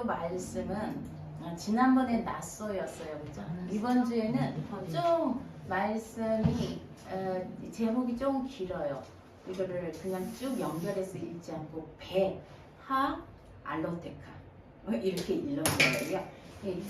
말씀은 지난번에 낫소였어요, 그죠? 이번 주에는 좀 말씀이 제목이 좀 길어요. 이거를 그냥 쭉 연결해서 읽지 않고 베하 알로테카 이렇게 읽어요.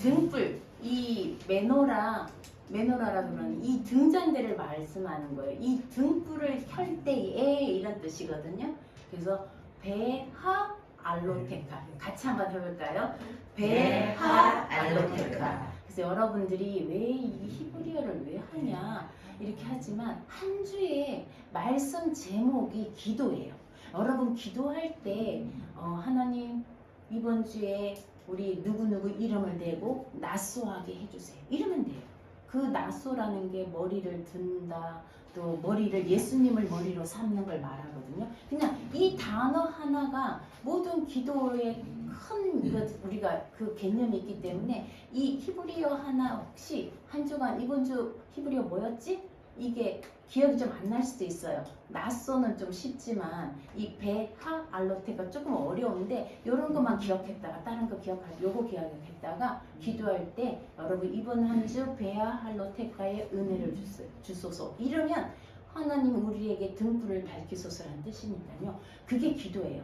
등불, 이 메노라라고 그러는 이 등잔대를 말씀하는 거예요. 이 등불을 켤 때에 이런 뜻이거든요. 그래서 베하 알로테카 같이 한번 해볼까요? 베하 알로테카. 그래서 여러분들이 왜 이 히브리어를 왜 하냐 이렇게 하지만 한 주에 말씀 제목이 기도예요. 여러분 기도할 때 하나님 이번 주에 우리 누구누구 이름을 대고 낫소하게 해주세요. 이러면 돼요. 그 낫소라는 게 머리를 든다, 또 머리를 예수님을 머리로 삼는 걸 말하거든요. 그냥 이 단어 하나가 모든 기도의 큰 우리가 그 개념이 있기 때문에 이 히브리어 하나 혹시 한 주간 이번 주 히브리어 뭐였지? 이게 기억이 좀 안 날 수도 있어요. 낫소는 좀 쉽지만 이 베하 알로테가 조금 어려운데 이런 것만 기억했다가 다른 거 요거 기억했다가 기도할 때 여러분 이번 한 주 베하 알로테카의 은혜를 주소서 이러면 하나님 우리에게 등불을 밝히소서라는 뜻이니까요. 그게 기도예요.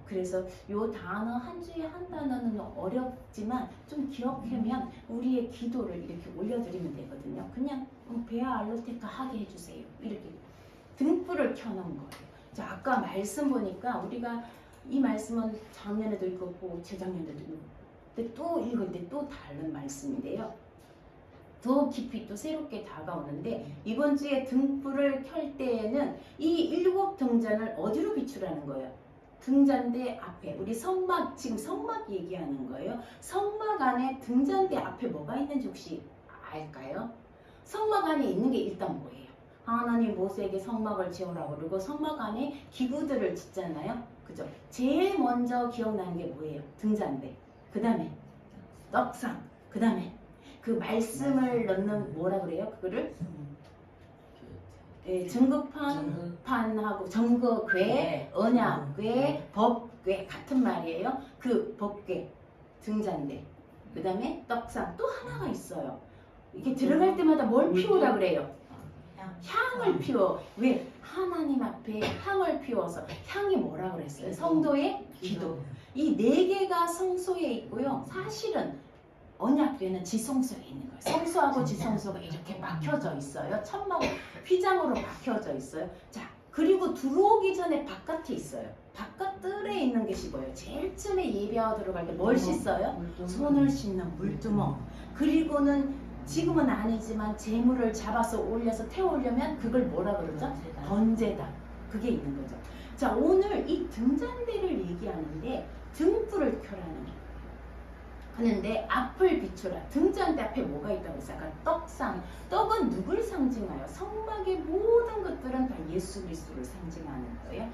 그래서 요 단어 한 주에 한 단어는 어렵지만 좀 기억하면 우리의 기도를 이렇게 올려드리면 되거든요. 그냥 베아 알로테카 하게 해주세요. 이렇게 등불을 켜놓은 거예요. 자, 아까 말씀 보니까 우리가 이 말씀은 작년에도 읽었고 재작년에도 읽었고 근데 또 읽을 때 또 다른 말씀인데요. 더 깊이 또 새롭게 다가오는데 이번 주에 등불을 켤 때에는 이 7 등잔을 어디로 비추라는 거예요? 등잔대 앞에 우리 성막 지금 성막 얘기하는 거예요. 성막 안에 등잔대 앞에 뭐가 있는지 혹시 알까요? 성막 안에 있는 게 일단 뭐예요? 하나님 모세에게 성막을 지으라고 그러고 성막 안에 기구들을 짓잖아요. 그죠? 제일 먼저 기억나는 게 뭐예요? 등잔대. 그 다음에 떡상. 그 다음에 그 말씀을 넣는 뭐라 그래요? 그거를 증거판하고 증거궤, 언약궤, 법궤 같은 말이에요. 그 법궤, 등잔대, 그 다음에 떡상 또 하나가 있어요. 이게 들어갈 때마다 뭘 피우라 그래요? 향을 피워. 왜? 하나님 앞에 향을 피워서 향이 뭐라 그랬어요? 성도의 기도. 이 4개가 성소에 있고요. 사실은 언약궤는 지성소에 있는 거예요. 성소하고 지성소가 이렇게 막혀져 있어요. 천막 휘장으로 막혀져 있어요. 자, 그리고 들어오기 전에 바깥에 있어요. 바깥 뜰에 있는 것이 뭐예요? 제일 처음에 예배하러 들어갈 때 뭘 씻어요? 손을 씻는 물두멍. 그리고는 지금은 아니지만 재물을 잡아서 올려서 태워 올려면 그걸 뭐라 그러죠? 번제다. 그게 있는 거죠. 자, 오늘 이 등잔대를 얘기하는데 등불을 켜라는 거예요. 하는데 앞을 비추라. 등잔대 앞에 뭐가 있다고 했어요? 아까 떡상. 떡은 누굴 상징하여? 성막의 모든 것들은 다 예수 그리스도를 상징하는 거예요.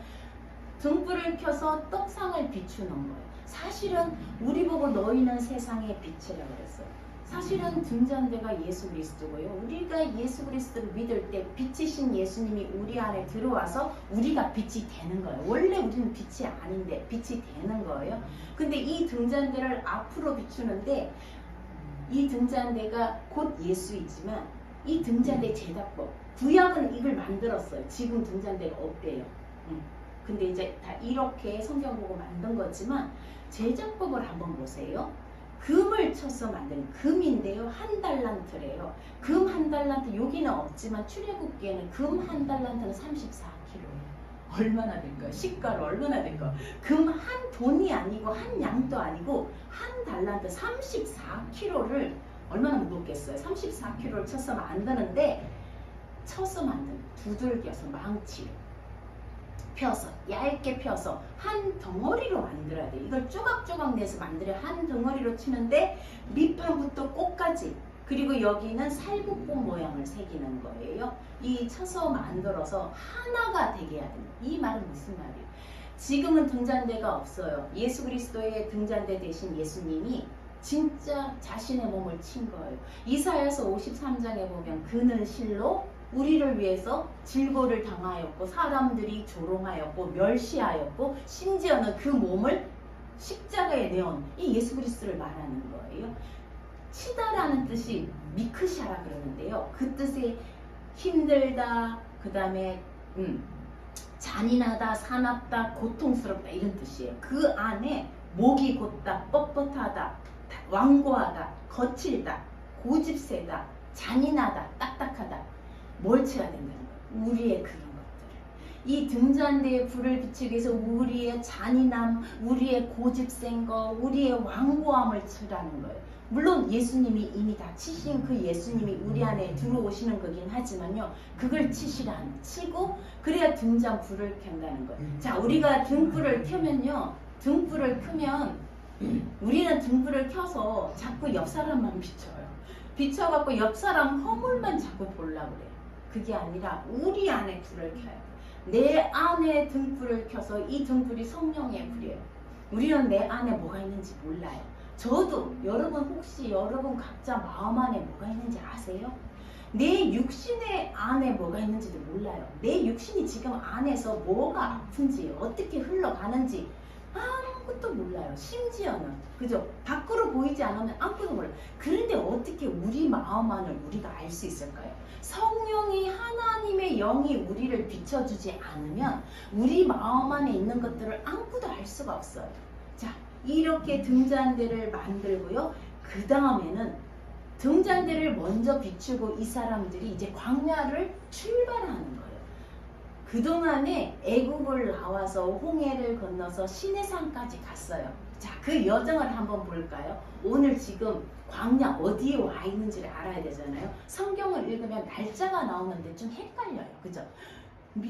등불을 켜서 떡상을 비추는 거예요. 사실은 우리 보고 너희는 세상의 빛이라고 그랬어요. 사실은 등잔대가 예수 그리스도고요. 우리가 예수 그리스도를 믿을 때 빛이신 예수님이 우리 안에 들어와서 우리가 빛이 되는 거예요. 원래 우리는 빛이 아닌데 빛이 되는 거예요. 근데 이 등잔대를 앞으로 비추는데 이 등잔대가 곧 예수이지만 이 등잔대 제작법 구약은 이걸 만들었어요. 지금 등잔대가 없대요. 근데 이제 다 이렇게 성경 보고 만든 거지만 제작법을 한번 보세요. 금을 쳐서 만든 금인데요. 1달란트래요. 금 1달란트 여기는 없지만 출애굽기에는 금 1달란트는 34kg예요. 얼마나 될까요? 시가로 얼마나 될까요? 금 한 돈이 아니고 한 양도 아니고 1달란트 34kg를 얼마나 무겁겠어요? 34kg를 쳐서 만드는데 쳐서 만든 두들겨서 망치로 펴서 얇게 펴서 한 덩어리로 만들어야 돼. 이걸 조각조각 내서 만들어 한 덩어리로 치는데 밑판부터 끝까지 그리고 여기는 살구꽃 모양을 새기는 거예요. 이 쳐서 만들어서 하나가 되게 해야 됩니다. 이 말은 무슨 말이에요? 지금은 등잔대가 없어요. 예수 그리스도의 등잔대 대신 예수님이 진짜 자신의 몸을 친 거예요. 이사야서 53장에 보면 그는 실로 우리를 위해서 질고를 당하였고 사람들이 조롱하였고 멸시하였고 심지어는 그 몸을 십자가에 내온 이 예수 그리스도를 말하는 거예요. 치다라는 뜻이 미크샤라 그러는데요. 그 뜻이 힘들다, 그 다음에 잔인하다, 사납다, 고통스럽다 이런 뜻이에요. 그 안에 목이 곧다, 뻣뻣하다, 완고하다, 거칠다, 고집세다, 잔인하다, 딱딱하다, 몰체가 된다는 거예요. 우리의 그런 것들을. 이 등잔대에 불을 비추기 위해서 우리의 잔인함, 우리의 고집센 거, 우리의 완고함을 치라는 거예요. 물론 예수님이 이미 다 치신 그 예수님이 우리 안에 들어오시는 거긴 하지만요. 그걸 치고 그래야 등잔 불을 켠다는 거예요. 자, 우리가 등불을 켜면요. 등불을 켜면 우리는 등불을 켜서 자꾸 옆 사람만 비춰요. 비춰갖고 옆 사람 허물만 자꾸 보려고 그래요. 그게 아니라 우리 안에 불을 켜요. 내 안에 등불을 켜서 이 등불이 성령의 불이에요. 우리는 내 안에 뭐가 있는지 몰라요. 저도 여러분 혹시 여러분 각자 마음 안에 뭐가 있는지 아세요? 내 육신의 안에 뭐가 있는지도 몰라요. 내 육신이 지금 안에서 뭐가 아픈지 어떻게 흘러가는지 아무것도 몰라요. 심지어는 그죠? 밖으로 보이지 않으면 아무것도 몰라요. 그런데 어떻게 우리 마음 안을 우리가 알 수 있을까요? 성령이 하나님의 영이 우리를 비춰주지 않으면 우리 마음 안에 있는 것들을 아무도 알 수가 없어요. 자, 이렇게 등잔대를 만들고요. 그 다음에는 등잔대를 먼저 비추고 이 사람들이 이제 광야를 출발하는 거예요. 그동안에 애굽을 나와서 홍해를 건너서 시내산까지 갔어요. 자, 그 여정을 한번 볼까요? 오늘 지금 광야 어디에 와 있는지를 알아야 되잖아요. 성경을 읽으면 날짜가 나오는데 좀 헷갈려요. 그죠?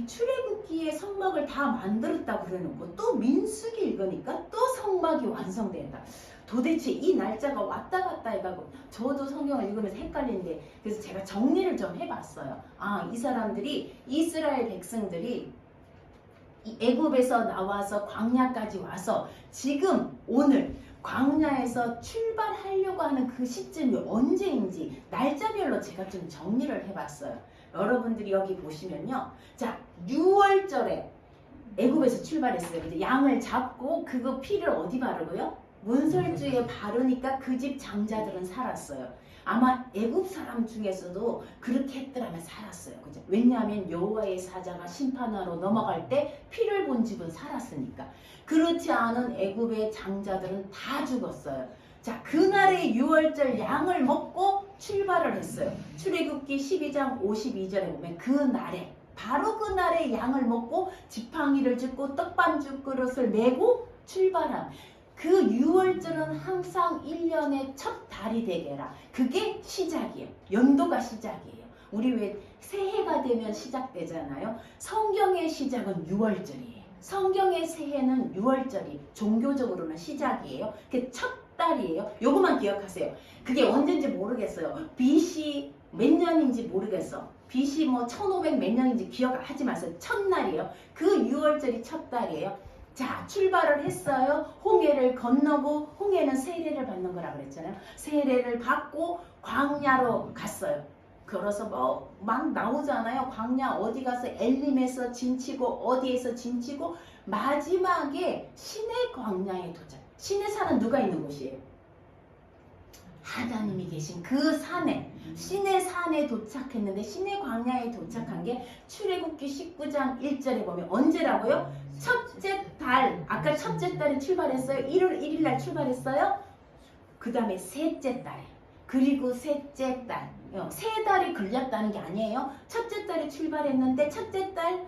출애굽기에 성막을 다 만들었다고 그래놓고 또 민수기 읽으니까 또 성막이 완성된다. 도대체 이 날짜가 왔다 갔다 해가고 저도 성경을 읽으면서 헷갈리는데 그래서 제가 정리를 좀 해봤어요. 아, 이 사람들이 이스라엘 백성들이 이 애굽에서 나와서 광야까지 와서 지금 오늘 광야에서 출발하려고 하는 그 시점이 언제인지 날짜별로 제가 좀 정리를 해봤어요. 여러분들이 여기 보시면요. 자, 6월절에 애굽에서 출발했어요. 이제 양을 잡고 그거 피를 어디 바르고요? 문설주에 바르니까 그 집 장자들은 살았어요. 아마 애굽 사람 중에서도 그렇게 했더라면 살았어요. 그죠? 왜냐하면 여호와의 사자가 심판하러 넘어갈 때 피를 본 집은 살았으니까. 그렇지 않은 애굽의 장자들은 다 죽었어요. 자, 그날의 6월절 양을 먹고 출발을 했어요. 출애굽기 12장 52절에 보면 그날에 바로 그날에 양을 먹고 지팡이를 짚고 떡반죽 그릇을 메고 출발한 그 6월절은 항상 1년의 첫 달이 되게라. 그게 시작이에요. 연도가 시작이에요. 우리 왜 새해가 되면 시작되잖아요. 성경의 시작은 6월절이에요. 성경의 새해는 6월절이 종교적으로는 시작이에요. 그게 첫 달이에요. 요거만 기억하세요. 그게 언제인지 모르겠어요. BC 몇 년인지 모르겠어. BC 뭐 1500 몇 년인지 기억하지 마세요. 첫날이에요. 그 6월절이 첫 달이에요. 자, 출발을 했어요. 홍해를 건너고 홍해는 세례를 받는 거라 그랬잖아요. 세례를 받고 광야로 갔어요. 걸어서 뭐 막 나오잖아요. 광야 어디 가서 엘림에서 진치고 어디에서 진치고 마지막에 시내 광야에 도착. 시내 산은 누가 있는 곳이에요? 하나님이 계신 그 산에 시내 산에 도착했는데 시내 광야에 도착한 게 출애굽기 19장 1절에 보면 언제라고요? 첫째 달, 아까 첫째 달에 출발했어요. 1월 1일 날 출발했어요. 그 다음에 셋째 달, 그리고 셋째 달, 세 달이 걸렸다는 게 아니에요. 첫째 달에 출발했는데 첫째 달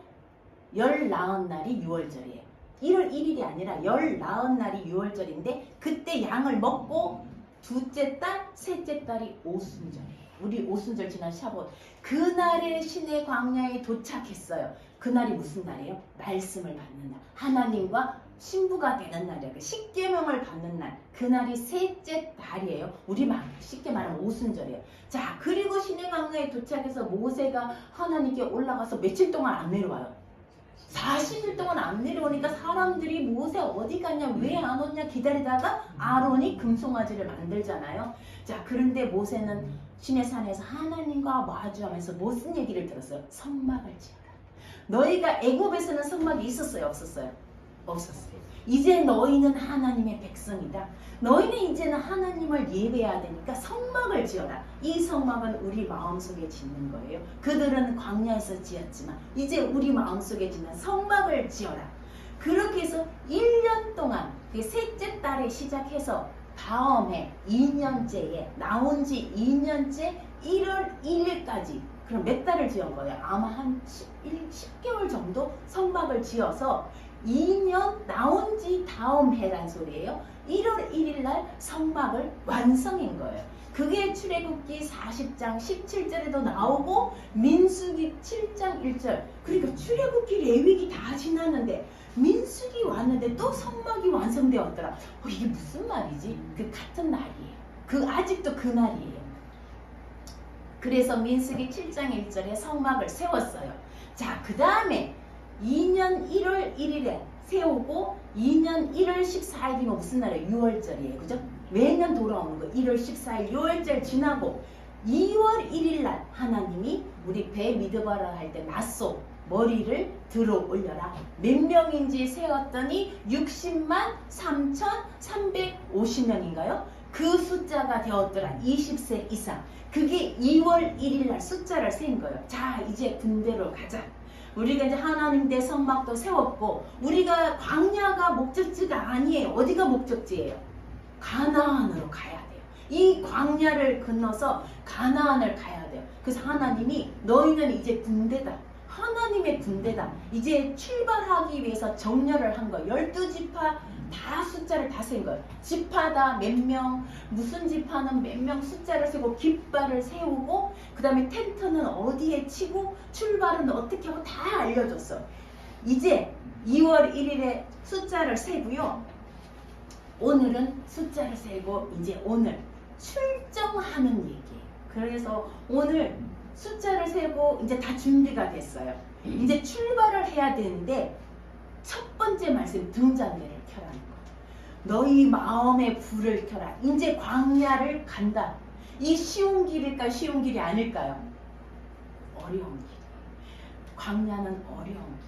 19날이 6월절이에요. 1월 1일이 아니라 19날이 6월절인데 그때 양을 먹고 둘째 달, 셋째 달이 오순절이에요. 우리 오순절 지난 샤봇 그날에 시내 광야에 도착했어요. 그날이 무슨 날이에요? 말씀을 받는 날. 하나님과 신부가 되는 날이에요. 십계명을 받는 날. 그날이 셋째 달이에요. 우리 쉽게 말하면 오순절이에요. 자, 그리고 시내 광야에 도착해서 모세가 하나님께 올라가서 며칠 동안 안 내려와요. 40일 동안 안 내려오니까 사람들이 모세 어디 갔냐 왜 안 오냐 기다리다가 아론이 금송아지를 만들잖아요. 자, 그런데 모세는 시내산에서 하나님과 마주하면서 무슨 얘기를 들었어요? 성막을 지어라. 너희가 애굽에서는 성막이 있었어요? 없었어요? 없었어요. 이제 너희는 하나님의 백성이다. 너희는 이제는 하나님을 예배해야 되니까 성막을 지어라. 이 성막은 우리 마음속에 짓는 거예요. 그들은 광야에서 지었지만 이제 우리 마음속에 짓는 성막을 지어라. 그렇게 해서 1년 동안 그 셋째 달에 시작해서 다음 해 2년째에 나온 지 2년째 1월 1일까지 그럼 몇 달을 지은 거예요? 아마 한 10개월 정도 성막을 지어서 2년 나온 지 다음 해란 소리예요. 1월 1일 날 성막을 완성한 거예요. 그게 출애굽기 40장 17절에도 나오고 민수기 7장 1절. 그러니까 출애굽기 레위기 다 지났는데 민수기 왔는데 또 성막이 완성되었더라. 이게 무슨 말이지? 그 같은 날이에요. 아직도 그 날이에요. 그래서 민수기 7장 1절에 성막을 세웠어요. 자, 그 다음에 2년 1월 1일에 세우고 2년 1월 14일이면 무슨 날이에요? 6월절이에요. 그죠? 매년 돌아오는 거. 1월 14일 6월절 지나고 2월 1일 날 하나님이 우리 배 미드바라 할 때 낮소 머리를 들어 올려라. 몇 명인지 세웠더니 60만 3,350명인가요? 그 숫자가 되었더라. 20세 이상. 그게 2월 1일 날 숫자를 세운 거예요. 자, 이제 군대로 가자. 우리가 이제 하나님 대 성막도 세웠고 우리가 광야가 목적지가 아니에요. 어디가 목적지예요? 가나안으로 가야 돼요. 이 광야를 건너서 가나안을 가야 돼요. 그래서 하나님이 너희는 이제 군대다. 하나님의 군대다. 이제 출발하기 위해서 정렬을 한 거예요. 12지파 다 숫자를 다 센 거예요. 지파다 몇 명, 무슨 지파는 몇 명 숫자를 세고 깃발을 세우고 그 다음에 텐트는 어디에 치고 출발은 어떻게 하고 다 알려줬어. 이제 2월 1일에 숫자를 세고요. 오늘은 숫자를 세고 이제 오늘 출정하는 얘기예요. 그래서 오늘 숫자를 세고 이제 다 준비가 됐어요. 이제 출발을 해야 되는데 첫 번째 말씀 등잔대를 켜라는 거. 너희 마음의 불을 켜라. 이제 광야를 간다. 이 쉬운 길일까요? 쉬운 길이 아닐까요? 어려운 길. 광야는 어려운 길.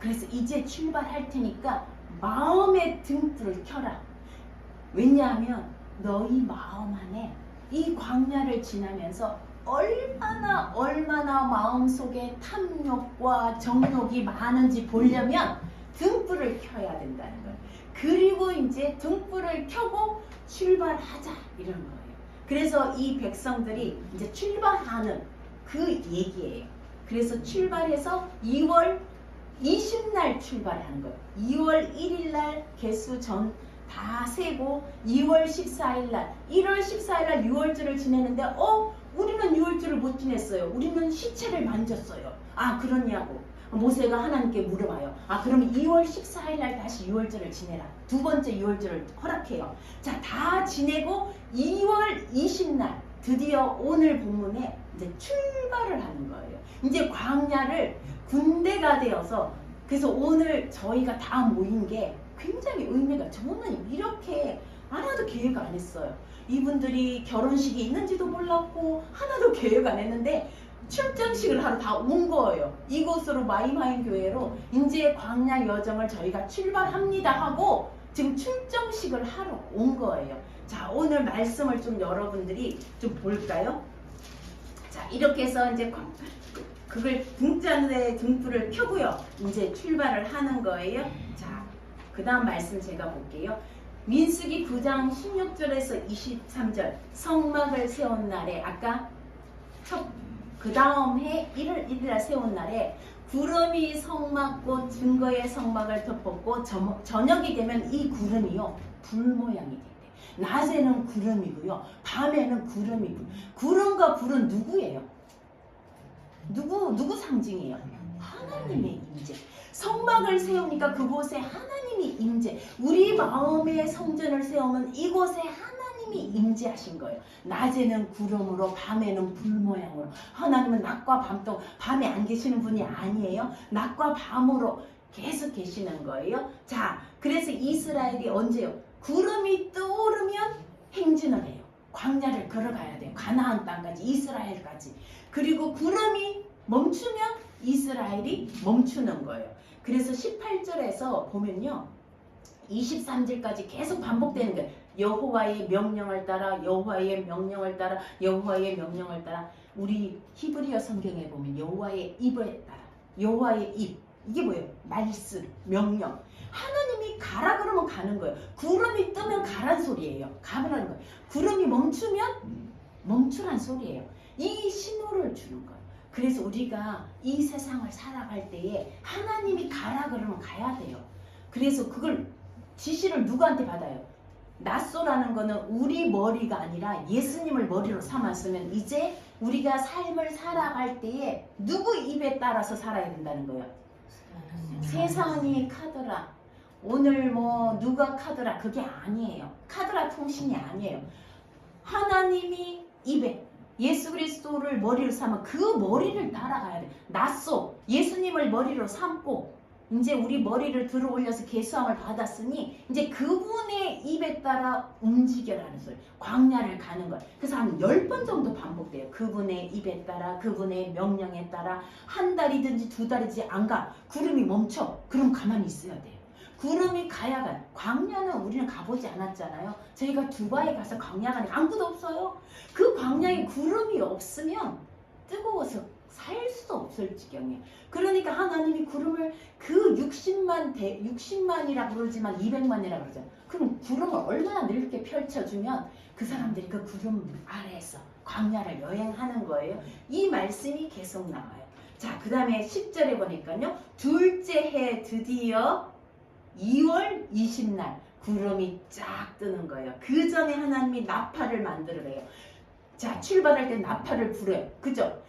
그래서 이제 출발할 테니까 마음의 등불을 켜라. 왜냐하면 너희 마음 안에 이 광야를 지나면서 얼마나 마음속에 탐욕과 정욕이 많은지 보려면 등불을 켜야 된다는 거예요. 그리고 이제 등불을 켜고 출발하자 이런 거예요. 그래서 이 백성들이 이제 출발하는 그 얘기예요. 그래서 출발해서 2월 20날 출발하는 거예요. 2월 1일 날 개수 전 다 세고 2월 14일 날 1월 14일 날 6월절을 지내는데 우리는 6월절을 못 지냈어요. 우리는 시체를 만졌어요. 아, 그러냐고 모세가 하나님께 물어봐요. 아, 그러면 2월 14일 날 다시 6월절을 지내라. 두 번째 6월절을 허락해요. 자, 다 지내고 2월 20날 드디어 오늘 본문에 이제 출발을 하는 거예요. 이제 광야를 군대가 되어서 그래서 오늘 저희가 다 모인 게 굉장히 의미가 저는 이렇게 하나도 계획 안 했어요. 이분들이 결혼식이 있는지도 몰랐고 하나도 계획 안 했는데 출정식을 하러 다 온 거예요. 이곳으로 마이마인 교회로 이제 광야 여정을 저희가 출발합니다 하고 지금 출정식을 하러 온 거예요. 자, 오늘 말씀을 좀 여러분들이 좀 볼까요? 자, 이렇게 해서 이제 그걸 등잔에 등불을 켜고요. 이제 출발을 하는 거예요. 자, 그 다음 말씀 제가 볼게요. 민수기 9장 16절에서 23절 성막을 세운 날에 아까 그 다음 해 1월 1일날 세운 날에 구름이 성막과 증거의 성막을 덮었고 저녁이 되면 이 구름이요 불 모양이 된대. 낮에는 구름이고요 밤에는 구름이고. 구름과 불은 누구예요? 누구 상징이에요? 하나님의 임재. 성막을 세우니까 그곳에 하나님이 임재. 우리 마음의 성전을 세우면 이곳에 하나님이 임재하신 거예요. 낮에는 구름으로 밤에는 불 모양으로. 하나님은 낮과 밤도 밤에 안 계시는 분이 아니에요. 낮과 밤으로 계속 계시는 거예요. 자, 그래서 이스라엘이 언제요? 구름이 떠오르면 행진을 해요. 광야를 걸어가야 돼요. 가나안 땅까지, 이스라엘까지. 그리고 구름이 멈추면 이스라엘이 멈추는 거예요. 그래서 18절에서 보면요. 23절까지 계속 반복되는 거예요. 여호와의 명령을 따라, 여호와의 명령을 따라, 여호와의 명령을 따라. 우리 히브리어 성경에 보면 여호와의 입에 따라, 여호와의 입, 이게 뭐예요? 말씀, 명령. 하나님이 가라 그러면 가는 거예요. 구름이 뜨면 가란 소리예요. 가라는 거예요. 구름이 멈추면 멈추란 소리예요. 이 신호를 주는 거예요. 그래서 우리가 이 세상을 살아갈 때에 하나님이 가라 그러면 가야 돼요. 그래서 그걸 지시를 누구한테 받아요? 낫소라는 거는 우리 머리가 아니라 예수님을 머리로 삼았으면 이제 우리가 삶을 살아갈 때에 누구 입에 따라서 살아야 된다는 거예요. 세상이 카더라, 오늘 뭐 누가 카더라, 그게 아니에요. 카더라 통신이 아니에요. 하나님이 입에 예수 그리스도를 머리로 삼아 그 머리를 따라가야 돼. 낫소 예수님을 머리로 삼고 이제 우리 머리를 들어 올려서 계수함을 받았으니 이제 그분의 입에 따라 움직여라는 소리. 광야를 가는 것. 그래서 한 10번 정도 반복돼요. 그분의 입에 따라, 그분의 명령에 따라. 한 달이든지 2달이든지 안 가. 구름이 멈춰. 그럼 가만히 있어야 돼요. 구름이 가야 가. 광야는 우리는 가보지 않았잖아요. 저희가 두바이 가서 광야 가니 아무것도 없어요. 그 광야에 구름이 없으면 뜨거워서 살 수도 없을 지경이에요. 그러니까 하나님이 구름을 그 60만이라 그러지만 200만이라 그러잖아요. 그럼 구름을 얼마나 넓게 펼쳐주면 그 사람들이 그 구름 아래에서 광야를 여행하는 거예요. 이 말씀이 계속 나와요. 자, 그 다음에 10절에 보니까요. 둘째 해 드디어 2월 20날 구름이 쫙 뜨는 거예요. 그 전에 하나님이 나팔을 만들으래요. 자, 출발할 때 나팔을 불어요. 그죠?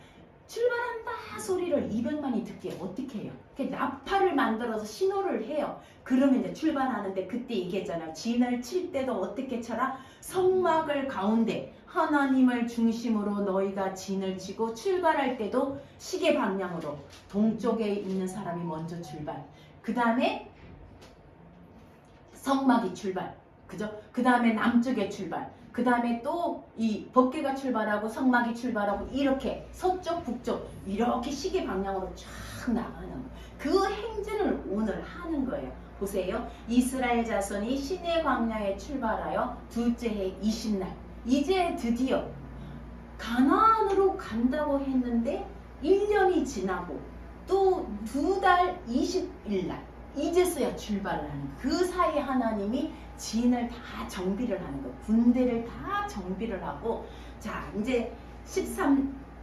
출발한다 소리를 200만이 듣게 어떻게 해요? 나팔을 만들어서 신호를 해요. 그러면 이제 출발하는데 그때 얘기했잖아요. 진을 칠 때도 어떻게 쳐라? 성막을 가운데 하나님을 중심으로 너희가 진을 치고 출발할 때도 시계 방향으로 동쪽에 있는 사람이 먼저 출발. 그 다음에 성막이 출발. 그죠? 그 다음에 남쪽에 출발. 그 다음에 또 이 법궤가 출발하고 성막이 출발하고 이렇게 서쪽 북쪽 이렇게 시계 방향으로 쫙 나가는 거예요. 그 행진을 오늘 하는 거예요. 보세요. 이스라엘 자손이 시내 광야에 출발하여 둘째 해 20날 이제 드디어 가나안으로 간다고 했는데 1년이 지나고 또 2달 20일날 이제서야 출발을 하는 거예요. 그 사이에 하나님이 진을 다 정비를 하는 거예요. 군대를 다 정비를 하고. 자, 이제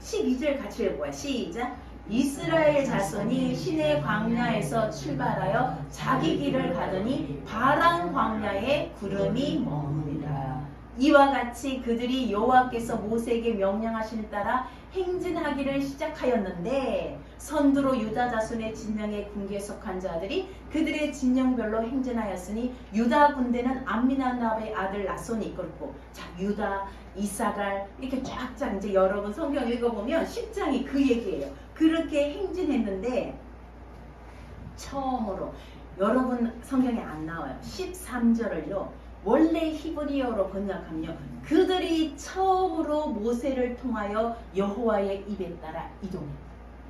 12절 같이 읽어봐요. 시작. 이스라엘 자손이 시내 광야에서 출발하여 자기 길을 가더니 바란 광야에 구름이 머무니라. 이와 같이 그들이 여호와께서 모세에게 명령하신 따라 행진하기를 시작하였는데 선두로 유다 자손의 진영에 군계에 속한 자들이 그들의 진영별로 행진하였으니 유다 군대는 암미나답의 아들 나손이 이끌고. 자, 유다, 이사갈 이렇게 쫙쫙 이제 여러분 성경 읽어보면 10장이 그 얘기예요. 그렇게 행진했는데 처음으로 여러분 성경에 안 나와요. 13절을요. 원래 히브리어로 번역하면 그들이 처음으로 모세를 통하여 여호와의 입에 따라 이동해요.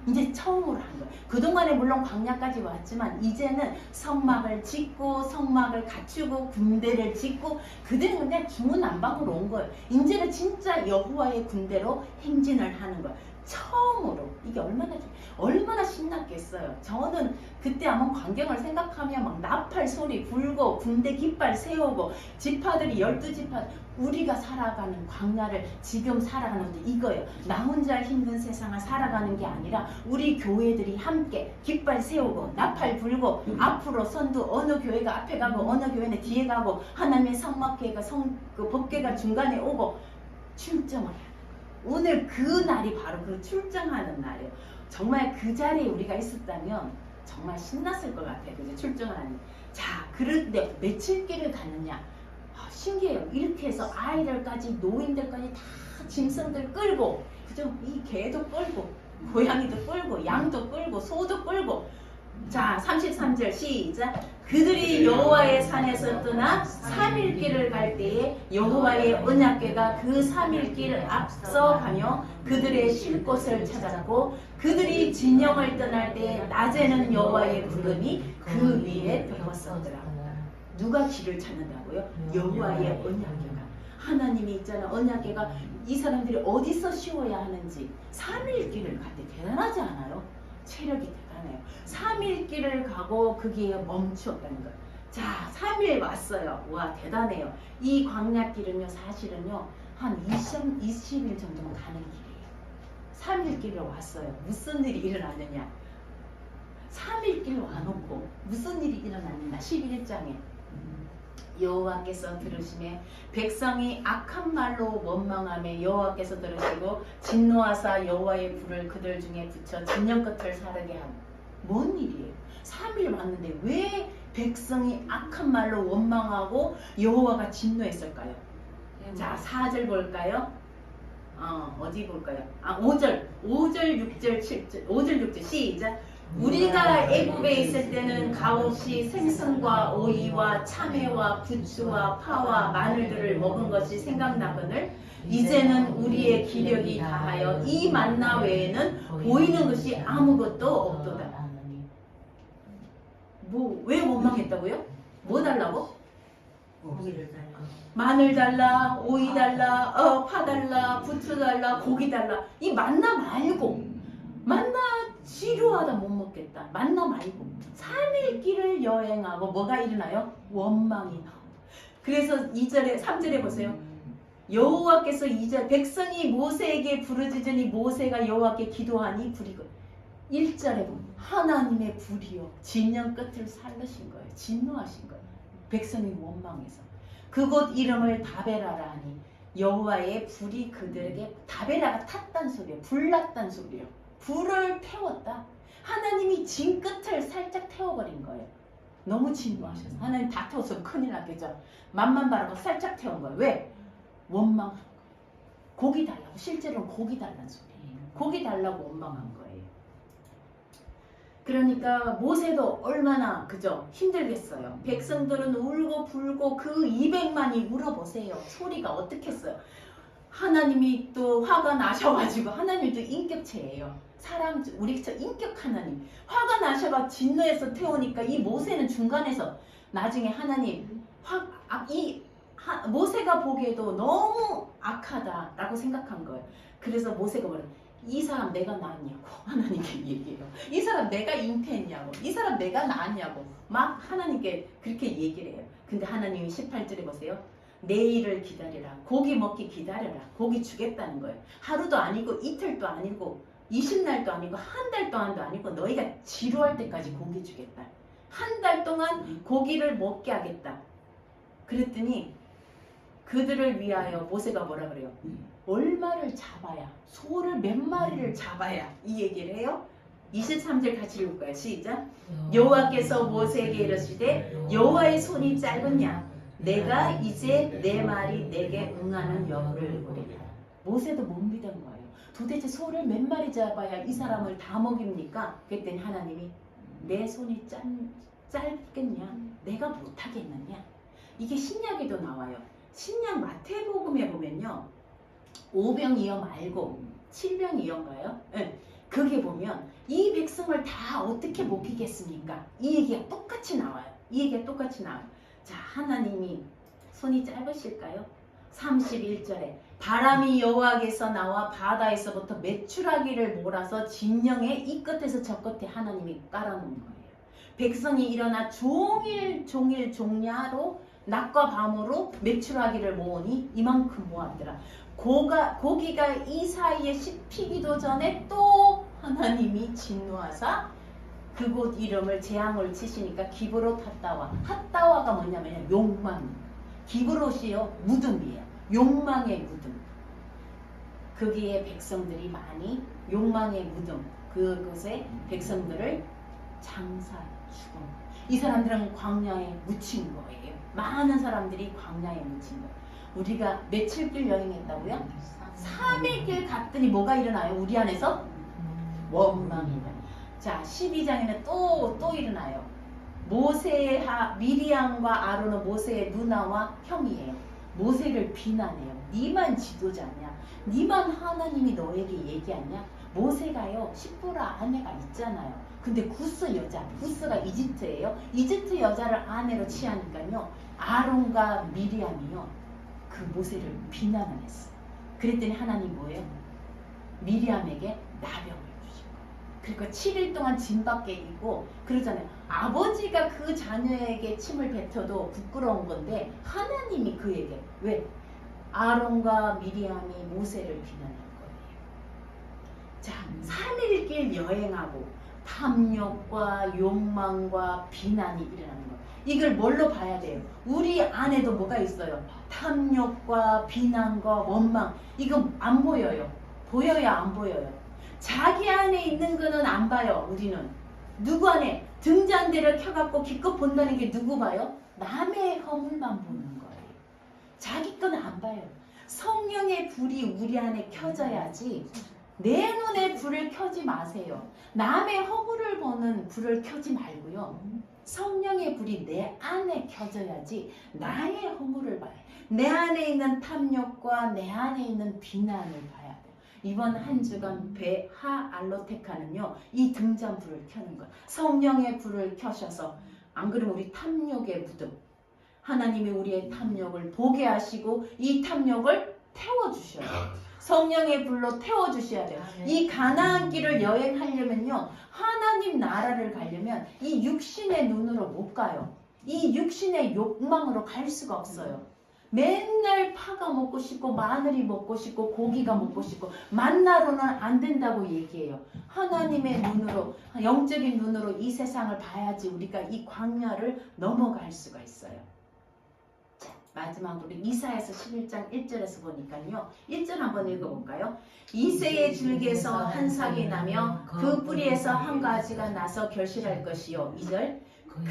이제 처음으로 한 거예요. 그동안에 물론 광야까지 왔지만 이제는 성막을 짓고 성막을 갖추고 군대를 짓고 그들은 그냥 중구난방으로 온 거예요. 이제는 진짜 여호와의 군대로 행진을 하는 거예요. 처음으로. 이게 얼마나 신났겠어요. 저는 그때 아마 광경을 생각하면 막 나팔 소리 불고 군대 깃발 세우고 지파들이 12지파 우리가 살아가는 광야를 지금 살아가는 게 이거예요. 나 혼자 힘든 세상을 살아가는 게 아니라 우리 교회들이 함께 깃발 세우고 나팔 불고 앞으로 선두 어느 교회가 앞에 가고 어느 교회는 뒤에 가고 하나님의 성막회가 그 법궤가 중간에 오고 출정을 해요. 오늘 그 날이 바로 그 출정하는 날이에요. 정말 그 자리에 우리가 있었다면 정말 신났을 것 같아요. 그죠? 출정을 하는. 자, 그런데 며칠 길을 갔느냐? 신기해요. 이렇게 해서 아이들까지 노인들까지 다 짐승들 끌고, 그죠? 이 개도 끌고, 고양이도 끌고, 양도 끌고, 소도 끌고. 자, 33절 시작. 그들이 여호와의 산에서 떠나 3일 길을 갈 때에 여호와의 언약궤가 그 3일 길을 앞서 가며 그들의 쉴 곳을 찾았고 그들이 진영을 떠날 때 낮에는 여호와의 구름이 그 위에 펴었었더라. 누가 길을 찾는다고요? 여호와의 언약궤가. 하나님이 있잖아. 언약궤가 이 사람들이 어디서 쉬어야 하는지 3일 길을 갔대. 대단하지 않아요? 체력이 대단해요. 3일 길을 가고 거기에 멈추었다는 거예요. 자, 3일 왔어요. 와, 대단해요. 이 광야길은요, 사실은요, 한 20일 정도 가는 길이에요. 3일 길을 왔어요. 무슨 일이 일어났느냐? 3일 길 와놓고 무슨 일이 일어났느냐? 11장에 여호와께서 들으시매 백성이 악한 말로 원망하며 여호와께서 들으시고 진노하사 여호와의 불을 그들 중에 붙여 진영 끝을 사르게 함. 뭔 일이에요? 3일 왔는데 왜 백성이 악한 말로 원망하고 여호와가 진노했을까요? 자, 4절 볼까요? 어디 볼까요? 5절, 6절, 7절, 5절, 6절 시작. 우리가 애굽에 있을 때는 값없이 생선과 오이와 참외와 부추와 파와 마늘들을 먹은 것이 생각나거늘 이제는 우리의 기력이 다하여 이 만나 외에는 보이는 것이 아무것도 없도다. 왜 원망했다고요? 뭐 달라고? 마늘 달라, 오이 달라, 파 달라, 부추 달라, 고기 달라. 이 만나 말고, 만나 지루하다 못 먹겠다. 만나 말고 3일 길을 여행하고 뭐가 일어나요? 원망이 나와. 그래서 2절에 3절에 보세요. 여호와께서 2절 백성이 모세에게 부르짖으니 모세가 여호와께 기도하니 불이 1절에 보면 하나님의 불이요 진영 끝을 살르신 거예요. 진노하신 거예요. 백성이 원망해서 그곳 이름을 다베라라 하니 여호와의 불이 그들에게 다베라가 탔단 소리예요. 불났단 소리예요. 불을 태웠다. 하나님이 진 끝을 살짝 태워버린 거예요. 너무 진노하셔서 하나님 다 태워서 큰일 났겠죠. 맛만 바라고 살짝 태운 거예요. 왜? 원망한 거예요. 고기 달라고. 실제로는 고기 달라는 소리예요. 고기 달라고 원망한 거예요. 그러니까 모세도 얼마나 그죠? 힘들겠어요. 백성들은 울고 불고 그 200만이 울어보세요. 소리가 어떻겠어요? 하나님이 또 화가 나셔가지고 하나님도 인격체예요. 사람 우리 인격 하나님 화가 나셔가 진노해서 태우니까 이 모세는 중간에서 나중에 하나님 모세가 보기에도 너무 악하다라고 생각한 거예요. 그래서 모세가 뭐래? 이 사람 내가 낳았냐고 하나님께 얘기해요. 이 사람 내가 잉태했냐고, 이 사람 내가 낳았냐고 막 하나님께 그렇게 얘기를 해요. 근데 하나님이 18절에 보세요. 내일을 기다리라. 고기 먹기 기다려라. 고기 주겠다는 거예요. 하루도 아니고 이틀도 아니고 20날도 아니고 한 달 동안도 아니고 너희가 지루할 때까지 고기 주겠다. 한 달 동안 고기를 먹게 하겠다. 그랬더니 그들을 위하여 모세가 뭐라 그래요? 얼마를 잡아야, 소를 몇 마리를 잡아야 이 얘기를 해요. 23절 같이 읽을까요? 시작. 여호와께서 모세에게 이르시되 여호와의 손이 짧으냐? 내가 이제 내 말이 내게 응하는 여부를 보리라. 모세도 못 믿은 거예요. 도대체 소를 몇 마리 잡아야 이 사람을 다 먹입니까? 그랬더니 하나님이 내 손이 짧겠냐? 내가 못하겠느냐? 이게 신약에도 나와요. 신약 마태복음에 보면요. 5병이어 말고 7병이어인가요? 네. 그게 보면 이 백성을 다 어떻게 먹이겠습니까? 이 얘기가 똑같이 나와요. 이 얘기가 똑같이 나와요. 자, 하나님이 손이 짧으실까요? 31절에 바람이 여호와께서 나와 바다에서부터 메추라기를 몰아서 진영의 이 끝에서 저 끝에 하나님이 깔아놓은 거예요. 백성이 일어나 종일 종야로 낮과 밤으로 메추라기를 모으니 이만큼 모았더라. 고기가 이 사이에 씹히기도 전에 또 하나님이 진노하사 그곳 이름을 재앙을 치시니까 기브롯 핫다와가 뭐냐면 욕망. 기브롯이요 무덤이에요. 욕망의 무덤. 거기에 백성들이 많이 욕망의 무덤 그곳에 백성들을 장사 죽은. 이 사람들은 광야에 묻힌 거예요. 많은 사람들이 광야에 묻힌 거예요. 우리가 며칠길 여행했다고요? 3일 길 갔더니 뭐가 일어나요? 우리 안에서 원망이 나요. 자, 12장에는 또 일어나요. 미리암과 아론은 모세의 누나와 형이에요. 모세를 비난해요. 니만 지도자냐? 니만 하나님이 너에게 얘기하냐? 모세가요 시프라 아내가 있잖아요. 근데 구스 여자, 구스가 이집트예요. 이집트 여자를 아내로 취하니까요 아론과 미리암이요 그 모세를 비난을 했어요. 그랬더니 하나님 뭐예요? 미리암에게 나병을 주신 거예요. 그리고 7일 동안 짐 밖에 있고 그러잖아요. 아버지가 그 자녀에게 침을 뱉어도 부끄러운 건데 하나님이 그에게 왜? 아론과 미리암이 모세를 비난한 거예요. 자, 3일 길 여행하고 탐욕과 욕망과 비난이 일어나는 거예요. 이걸 뭘로 봐야 돼요? 우리 안에도 뭐가 있어요? 탐욕과 비난과 원망. 이거 안 보여요. 보여요? 안 보여요? 자기 안에 있는 거는 안 봐요. 우리는. 누구 안에? 등잔대를 켜갖고 기껏 본다는 게 누구 봐요? 남의 허물만 보는 거예요. 자기 건 안 봐요. 성령의 불이 우리 안에 켜져야지 내 눈에 불을 켜지 마세요. 남의 허물을 보는 불을 켜지 말고요. 성령의 불이 내 안에 켜져야지 나의 허물을 봐요. 내 안에 있는 탐욕과 내 안에 있는 비난을 봐야 돼요. 이번 한 주간 베하 알로테카는요. 이 등잔 불을 켜는 거예요. 성령의 불을 켜셔서 안 그러면 우리 탐욕의 무덤 하나님이 우리의 탐욕을 보게 하시고 이 탐욕을 태워주셔야 돼요. 성령의 불로 태워주셔야 돼요. 이 가나안 길을 여행하려면요. 하나님 나라를 가려면 이 육신의 눈으로 못 가요. 이 육신의 욕망으로 갈 수가 없어요. 맨날 파가 먹고 싶고 마늘이 먹고 싶고 고기가 먹고 싶고 만나로는 안 된다고 얘기해요. 하나님의 눈으로 영적인 눈으로 이 세상을 봐야지 우리가 이 광야를 넘어갈 수가 있어요. 마지막으로 이사야서 11장 1절에서 보니까요. 1절 한번 읽어볼까요? 이새의 줄기에서 한 삭이 나며 그 뿌리에서 한 가지가 나서 결실할 것이요. 2절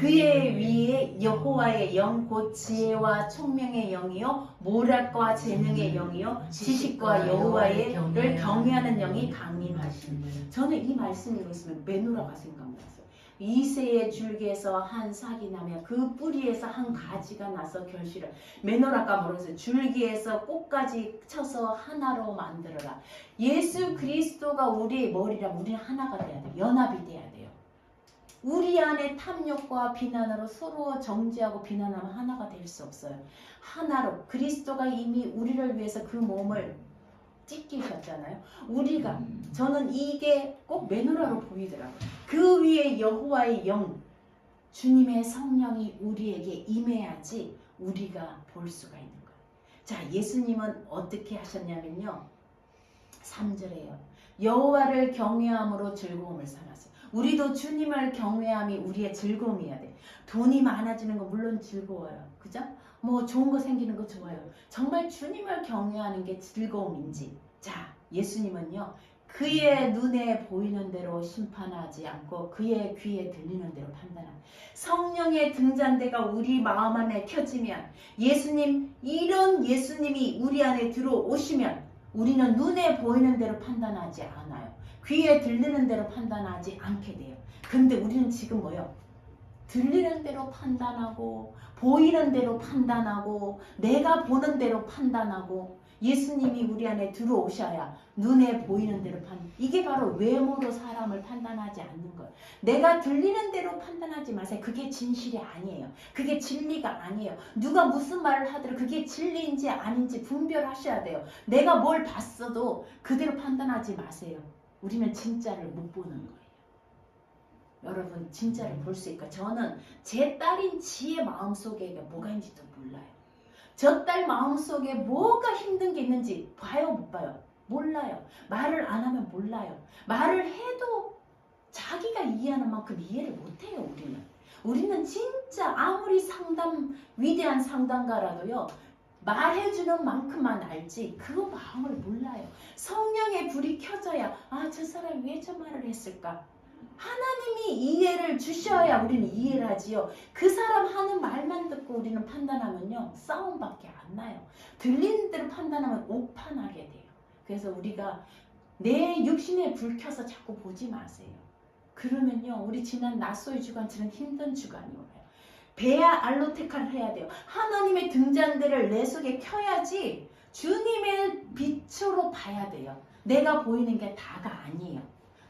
그의 위에 여호와의 영 곧 지혜와 총명의 영이요 모략과 재능의 영이요 지식과 여호와의를 경외하는 영이 강림하시니. 저는 이 말씀 읽었으면 메노라가 생각났어요. 이새의 줄기에서 한 삭이 나며 그 뿌리에서 한 가지가 나서 결실을. 메노라가 뭐라고요? 줄기에서 꽃까지 쳐서 하나로 만들어라. 예수 그리스도가 우리의 머리라면 우리는 하나가 돼야 돼요. 연합이 돼야 돼요. 우리 안에 탐욕과 비난으로 서로 정죄하고 비난하면 하나가 될 수 없어요. 하나로 그리스도가 이미 우리를 위해서 그 몸을 찢기셨잖아요. 우리가 저는 이게 꼭 메노라로 보이더라고요. 그 위에 여호와의 영 주님의 성령이 우리에게 임해야지 우리가 볼 수가 있는 거예요. 자, 예수님은 어떻게 하셨냐면요. 3절에요. 여호와를 경외함으로 즐거움을 삼았어요. 우리도 주님을 경외함이 우리의 즐거움이어야 돼. 돈이 많아지는 거 물론 즐거워요. 그죠? 뭐 좋은 거 생기는 거 좋아요. 정말 주님을 경외하는 게 즐거움인지. 자, 예수님은요. 그의 눈에 보이는 대로 심판하지 않고 그의 귀에 들리는 대로 판단합니다. 성령의 등잔대가 우리 마음 안에 켜지면 예수님, 이런 예수님이 우리 안에 들어오시면 우리는 눈에 보이는 대로 판단하지 않아요. 귀에 들리는 대로 판단하지 않게 돼요. 근데 우리는 지금 뭐요? 들리는 대로 판단하고 보이는 대로 판단하고 내가 보는 대로 판단하고 예수님이 우리 안에 들어오셔야 눈에 보이는 대로 이게 바로 외모로 사람을 판단하지 않는 거예요. 내가 들리는 대로 판단하지 마세요. 그게 진실이 아니에요. 그게 진리가 아니에요. 누가 무슨 말을 하더라도 그게 진리인지 아닌지 분별하셔야 돼요. 내가 뭘 봤어도 그대로 판단하지 마세요. 우리는 진짜를 못 보는 거예요. 여러분 진짜를 볼 수 있을까? 저는 제 딸인 지의 마음속에 뭐가 있는지도 몰라요. 저 딸 마음속에 뭐가 힘든 게 있는지 봐요 못 봐요? 몰라요. 말을 안 하면 몰라요. 말을 해도 자기가 이해하는 만큼 이해를 못해요. 우리는 진짜 아무리 위대한 상담가라도요. 말해주는 만큼만 알지 그 마음을 몰라요. 성령의 불이 켜져야 저 사람이 왜 저 말을 했을까? 하나님이 이해를 주셔야 우리는 이해를 하지요. 그 사람 하는 말만 듣고 우리는 판단하면요. 싸움밖에 안 나요. 들리는 대로 판단하면 오판하게 돼요. 그래서 우리가 내 육신에 불 켜서 자꾸 보지 마세요. 그러면요. 우리 지난 나소의 주간처럼 힘든 주간이 와요. 베아 알로테카를 해야 돼요. 하나님의 등잔대를 내 속에 켜야지 주님의 빛으로 봐야 돼요. 내가 보이는 게 다가 아니에요.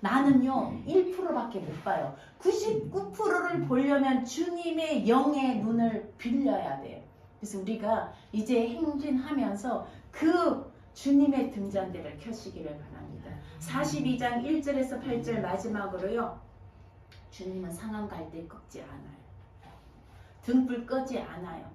나는요 1%밖에 못 봐요. 99%를 보려면 주님의 영의 눈을 빌려야 돼요. 그래서 우리가 이제 행진하면서 그 주님의 등잔대를 켜시기를 바랍니다. 42장 1절에서 8절 마지막으로요. 주님은 상한 갈 때 끄지 않아요. 등불 끄지 않아요.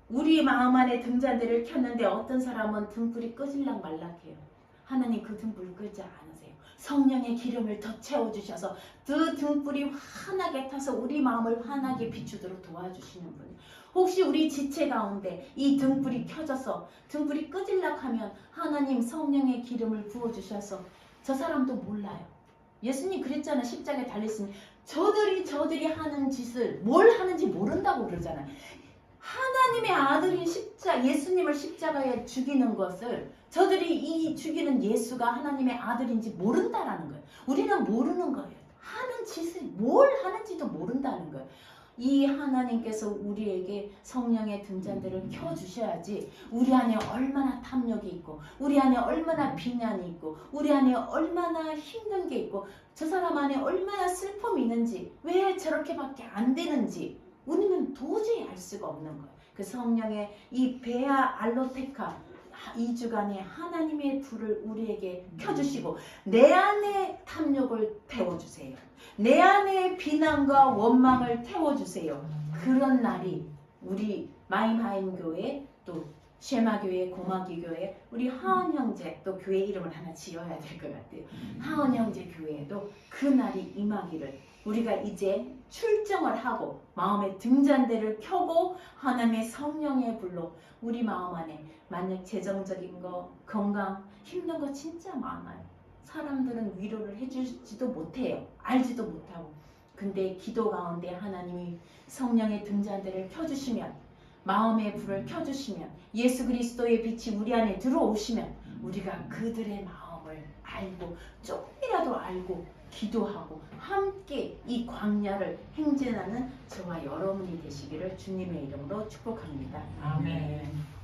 우리 마음 안에 등잔대를 켰는데 어떤 사람은 등불이 끄질락 말락해요. 하나님 그 등불 끄지 않으세요. 성령의 기름을 더 채워주셔서 그 등불이 환하게 타서 우리 마음을 환하게 비추도록 도와주시는 분. 혹시 우리 지체 가운데 이 등불이 켜져서 등불이 끄질락하면 하나님 성령의 기름을 부어주셔서 저 사람도 몰라요. 예수님 그랬잖아. 십자가에 달렸으니 저들이 하는 짓을 뭘 하는지 모른다고 그러잖아요. 하나님의 아들인 예수님을 십자가에 죽이는 것을 저들이 이 죽이는 예수가 하나님의 아들인지 모른다라는 거예요. 우리는 모르는 거예요. 하는 짓을 뭘 하는지도 모른다는 거예요. 이 하나님께서 우리에게 성령의 등잔대를 켜주셔야지 우리 안에 얼마나 탐욕이 있고 우리 안에 얼마나 비난이 있고 우리 안에 얼마나 힘든 게 있고 저 사람 안에 얼마나 슬픔이 있는지 왜 저렇게밖에 안 되는지 우리는 도저히 알 수가 없는 거예요. 그 성령의 이 베아 알로테카 2주간의 하나님의 불을 우리에게 켜주시고 내 안에 탐욕을 태워주세요. 내 안에 비난과 원망을 태워주세요. 그런 날이 우리 마임하임 교회 또 쉐마교회, 고마기교회, 우리 하원 형제 또 교회 이름을 하나 지어야 될 것 같아요. 하원 형제 교회에도 그 날이 임하기를 우리가 이제 출정을 하고 마음의 등잔대를 켜고 하나님의 성령의 불로 우리 마음 안에 만약 재정적인 거, 건강, 힘든 거 진짜 많아요. 사람들은 위로를 해주지도 못해요. 알지도 못하고. 근데 기도 가운데 하나님이 성령의 등잔대를 켜주시면 마음의 불을 켜주시면 예수 그리스도의 빛이 우리 안에 들어오시면 우리가 그들의 마음을 알고 조금이라도 알고 기도하고 함께 이 광야를 행진하는 저와 여러분이 되시기를 주님의 이름으로 축복합니다. 아멘.